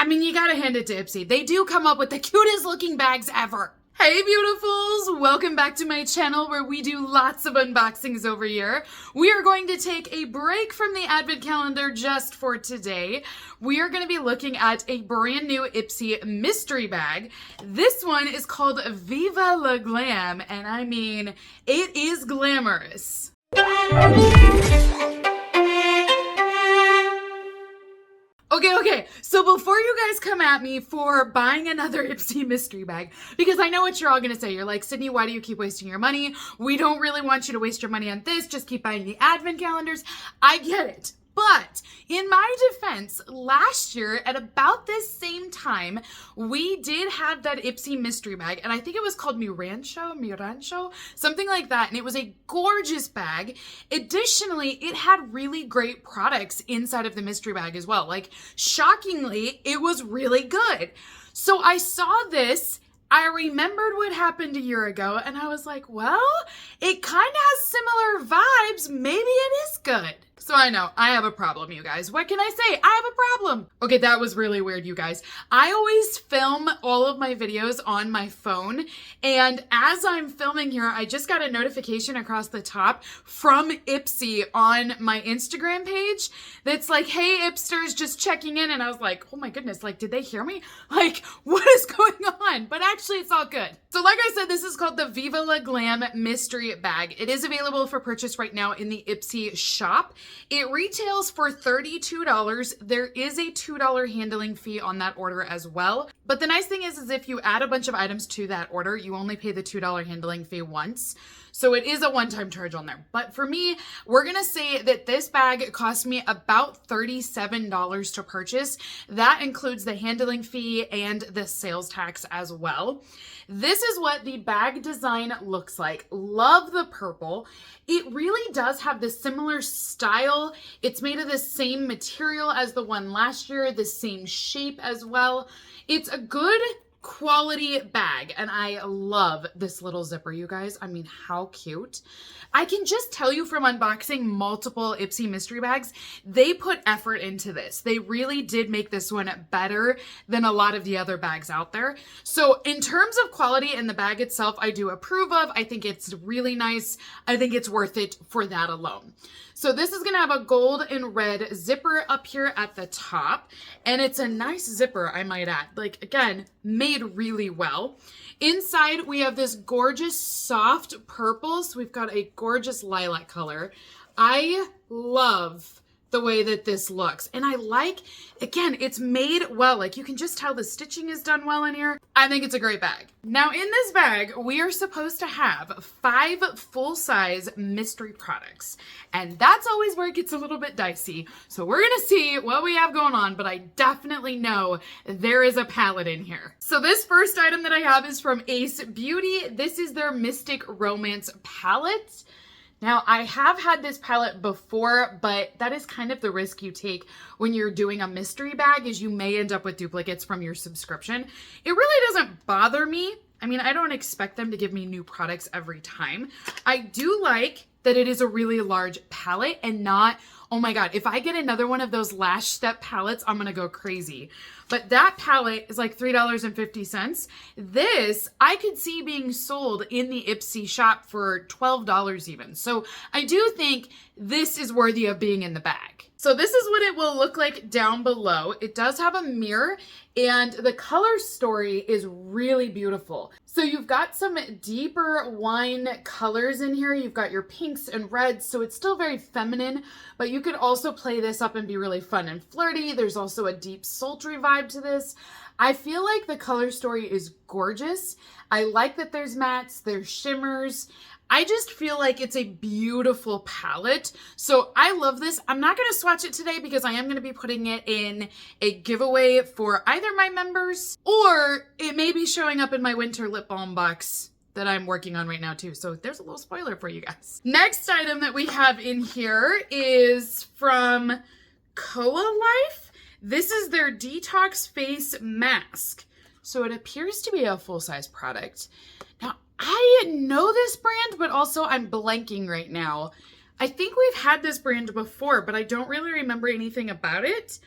mean, you gotta hand it to Ipsy. They do come up with the cutest looking bags ever. Hey beautifuls, welcome back to my channel where we do lots of unboxings over here. We are going to take a break from the advent calendar just for today. We are going to be looking at a brand new Ipsy mystery bag. This one is called Viva La Glam, and I mean, it is glamorous. Okay, so before you guys come at me for buying another Ipsy mystery bag, because I know what you're all gonna say. You're like, Sydney, why do you keep wasting your money? We don't really want you to waste your money on this. Just keep buying the advent calendars. I get it. But in my defense, last year at about this same time, we did have that Ipsy mystery bag, and I think it was called Mi Rancho, something like that, and it was a gorgeous bag. Additionally, it had really great products inside of the mystery bag as well. Like, shockingly, it was really good. So I saw this, I remembered what happened a year ago, and I was like, well, it kind of has similar vibes. Maybe it is good. So I know, I have a problem, you guys. What can I say? I have a problem. Okay, that was really weird, you guys. I always film all of my videos on my phone, and as I'm filming here, I just got a notification across the top from Ipsy on my Instagram page that's like, hey, Ipsters, just checking in. And I was like, oh my goodness, like, did they hear me? Like, what is going on? But actually, it's all good. So like I said, this is called the Viva La Glam mystery bag. It is available for purchase right now in the Ipsy shop. It retails for $32. There is a $2 handling fee on that order as well. But the nice thing is if you add a bunch of items to that order, you only pay the $2 handling fee once. So it is a one-time charge on there. But for me, we're gonna say that this bag cost me about $37 to purchase. That includes the handling fee and the sales tax as well. This is what the bag design looks like. Love the purple. It really does have the similar style. It's made of the same material as the one last year, the same shape as well. It's a good quality bag, and I love this little zipper, you guys. I mean, how cute. I can just tell you from unboxing multiple Ipsy mystery bags, they put effort into this. They really did make this one better than a lot of the other bags out there. So in terms of quality and the bag itself, I do approve of. I think it's really nice. I think it's worth it for that alone. So this is gonna have a gold and red zipper up here at the top, and it's a nice zipper, I might add. Like, again, made really well. Inside, we have this gorgeous soft purple, so we've got a gorgeous lilac color. I love the way that this looks, and I like, again, it's made well. Like, you can just tell the stitching is done well in here. I think it's a great bag. Now in this bag, we are supposed to have 5 full-size mystery products, and that's always where it gets a little bit dicey. So we're gonna see what we have going on, but I definitely know there is a palette in here. So this first item that I have is from Ace Beauty. This is their Mystic Romance palette. Now, I have had this palette before, but that is kind of the risk you take when you're doing a mystery bag, is you may end up with duplicates from your subscription. It really doesn't bother me. I mean, I don't expect them to give me new products every time. I do like that it is a really large palette and not, oh my God, if I get another one of those Lash Step palettes, I'm gonna go crazy. But that palette is like $3.50. This, I could see being sold in the Ipsy shop for $12 even. So I do think this is worthy of being in the bag. So this is what it will look like down below. It does have a mirror, and the color story is really beautiful. So you've got some deeper wine colors in here. You've got your pinks and reds, so it's still very feminine, but you could also play this up and be really fun and flirty. There's also a deep sultry vibe to this. I feel like the color story is gorgeous. I like that there's mattes, there's shimmers. I just feel like it's a beautiful palette. So I love this. I'm not going to swatch it today because I am going to be putting it in a giveaway for either my members, or it may be showing up in my winter lip balm box that I'm working on right now too. So there's a little spoiler for you guys. Next item that we have in here is from Kaa Life. This is their Detox Face Mask. So it appears to be a full-size product. Now, I know this brand, but also I'm blanking right now. I think we've had this brand before, but I don't really remember anything about it.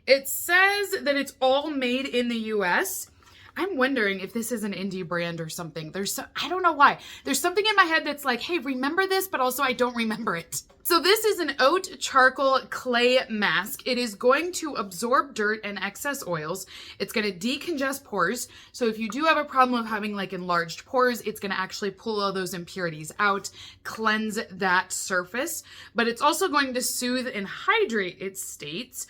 It says that it's all made in the US. I'm wondering if this is an indie brand or something. I don't know why. There's something in my head that's like, hey, remember this, but also I don't remember it. So this is an oat charcoal clay mask. It is going to absorb dirt and excess oils. It's going to decongest pores. So if you do have a problem of having like enlarged pores, it's going to actually pull all those impurities out, cleanse that surface. But it's also going to soothe and hydrate, it states.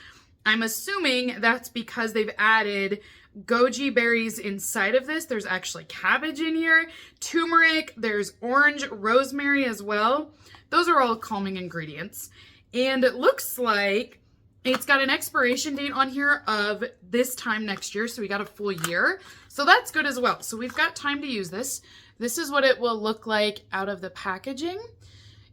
I'm assuming that's because they've added goji berries inside of this. There's actually cabbage in here, turmeric, there's orange, rosemary as well. Those are all calming ingredients. And it looks like it's got an expiration date on here of this time next year. So we got a full year. So that's good as well. So we've got time to use this. This is what it will look like out of the packaging.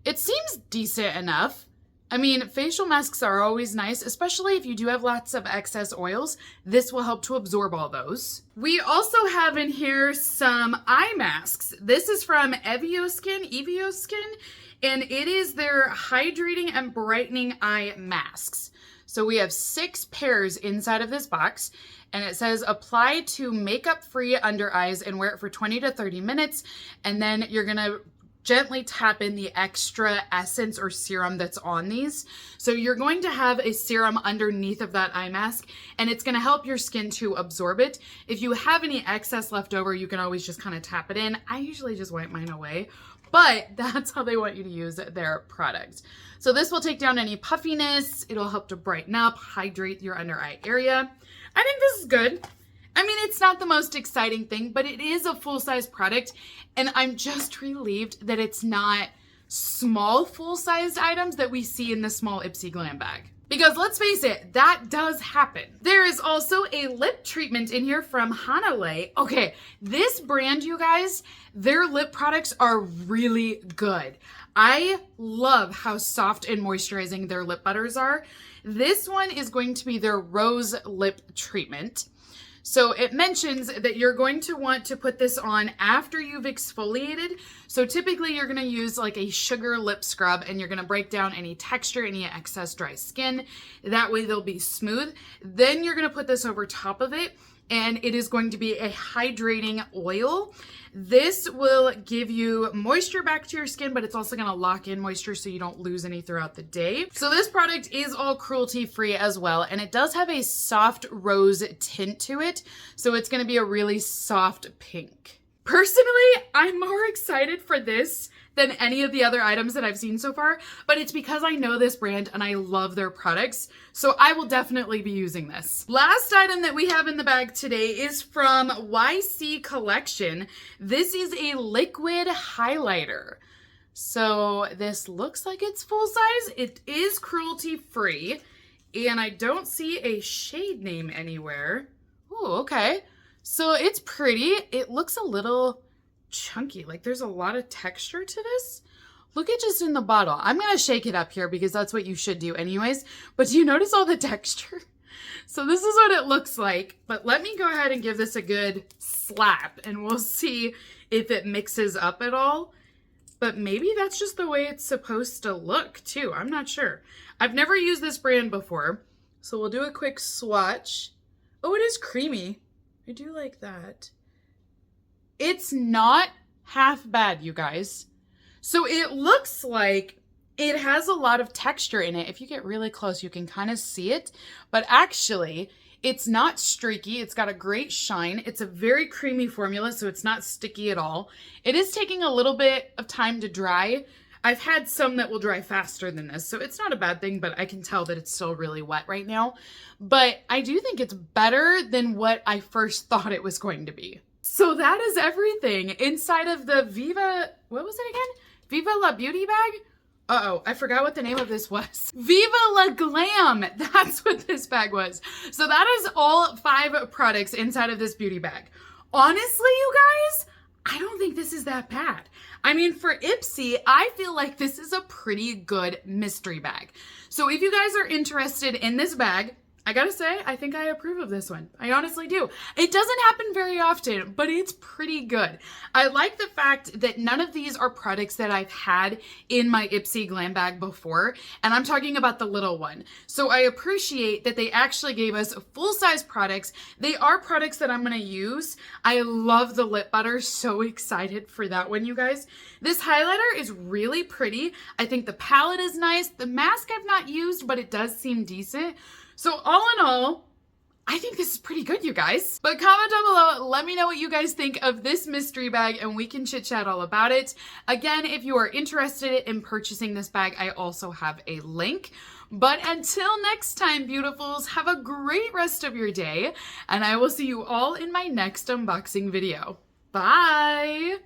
It seems decent enough. I mean, facial masks are always nice, especially if you do have lots of excess oils. This will help to absorb all those. We also have in here some eye masks. This is from Evio Skin, and it is their hydrating and brightening eye masks. So we have 6 pairs inside of this box, and it says apply to makeup-free under eyes and wear it for 20 to 30 minutes, and then you're gonna gently tap in the extra essence or serum that's on these. So you're going to have a serum underneath of that eye mask, and it's going to help your skin to absorb it. If you have any excess left over, you can always just kind of tap it in. I usually just wipe mine away, but that's how they want you to use their product. So this will take down any puffiness. It'll help to brighten up, hydrate your under eye area. I think this is good. I mean, it's not the most exciting thing, but it is a full-size product, and I'm just relieved that it's not small full-sized items that we see in the small Ipsy Glam bag. Because let's face it, that does happen. There is also a lip treatment in here from Hanona. Okay, this brand, you guys, their lip products are really good. I love how soft and moisturizing their lip butters are. This one is going to be their rose lip treatment. So it mentions that you're going to want to put this on after you've exfoliated. So typically you're going to use like a sugar lip scrub, and you're going to break down any texture, any excess dry skin. That way they'll be smooth. Then you're going to put this over top of it, and it is going to be a hydrating oil. This will give you moisture back to your skin, but it's also going to lock in moisture so you don't lose any throughout the day. So this product is all cruelty-free as well, and it does have a soft rose tint to it, so it's going to be a really soft pink. Personally, I'm more excited for this than any of the other items that I've seen so far, but it's because I know this brand and I love their products, so I will definitely be using this. Last item that we have in the bag today is from YC Collection. This is a liquid highlighter. So this looks like it's full size. It is cruelty free, and I don't see a shade name anywhere. Oh, okay. So it's pretty. It looks a little chunky, like there's a lot of texture to this. Look at just in the bottle. I'm gonna shake it up here because that's what you should do anyways, but do you notice all the texture? So this is what it looks like, but let me go ahead and give this a good slap and we'll see if it mixes up at all. But maybe that's just the way it's supposed to look too. I'm not sure. I've never used this brand before, so we'll do a quick swatch. Oh, it is creamy. I do like that. It's not half bad, you guys. So it looks like it has a lot of texture in it. If you get really close, you can kind of see it. But actually, it's not streaky. It's got a great shine. It's a very creamy formula, so it's not sticky at all. It is taking a little bit of time to dry. I've had some that will dry faster than this, so it's not a bad thing, but I can tell that it's still really wet right now. But I do think it's better than what I first thought it was going to be. So that is everything inside of the Viva, what was it again? Viva La Beauty bag? Uh-oh, I forgot what the name of this was. Viva La Glam, that's what this bag was. So that is all 5 products inside of this beauty bag. Honestly, you guys, I don't think this is that bad. I mean, for Ipsy, I feel like this is a pretty good mystery bag. So if you guys are interested in this bag, I gotta say, I think I approve of this one. I honestly do. It doesn't happen very often, but it's pretty good. I like the fact that none of these are products that I've had in my Ipsy Glam bag before, and I'm talking about the little one. So I appreciate that they actually gave us full-size products. They are products that I'm gonna use. I love the lip butter. So excited for that one, you guys. This highlighter is really pretty. I think the palette is nice. The mask I've not used, but it does seem decent. So all in all, I think this is pretty good, you guys. But comment down below, let me know what you guys think of this mystery bag and we can chit chat all about it. Again, if you are interested in purchasing this bag, I also have a link. But until next time, beautifuls, have a great rest of your day and I will see you all in my next unboxing video. Bye!